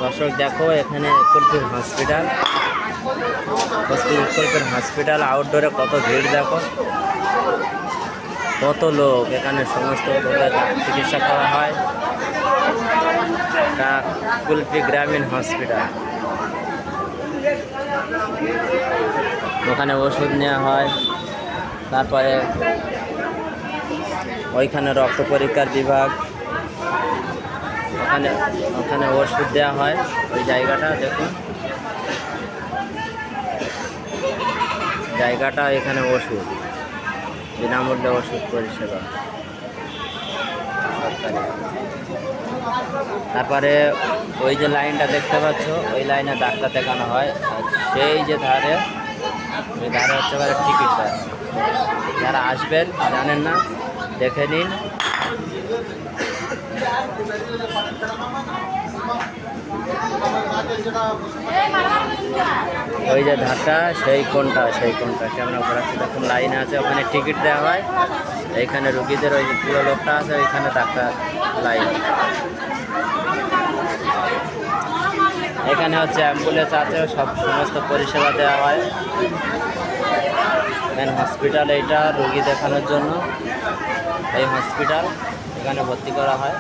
দর্শক দেখো এখানে ইকবালপুর হসপিটাল আউটডোরে কত ভিড় দেখো, কত লোক এখানে সমস্ত রোগের চিকিৎসা করা হয়। এটা ইকবালপুর গ্রামীণ হসপিটাল, ওখানে ওষুধ নেওয়া হয়। তারপরে ওইখানে রক্ত পরীক্ষার বিভাগ, ওখানে ওষুধ দেওয়া হয়। ওই জায়গাটা দেখুন, জায়গাটা এখানে ওষুধ, বিনামূল্যে ওষুধ পরিষেবা সরকারি। তারপরে ওই যে লাইনটা দেখতে পাচ্ছ, ওই লাইনে ডাক্তার দেখানো হয়। আর সেই যে ধারে, ওই ধারে হচ্ছে টিকিট দেয়। যারা আসবেন জানেন না, দেখে নিন। ওই যে ধারটা সেই কোনটা ক্যামেরা ঘোরাচ্ছে দেখুন, লাইন আছে, ওখানে টিকিট দেওয়া হয়। এইখানে রুগীদের ওই যে পুরো লোকটা আছে, ওইখানে ডাক্তার লাইন। এখানে হচ্ছে অ্যাম্বুলেন্স আছে, সমস্ত পরিষেবা দেওয়া হয়। মেন হসপিটাল এইটা রুগী দেখানোর জন্য, এই হসপিটাল, এখানে ভর্তি করা হয়।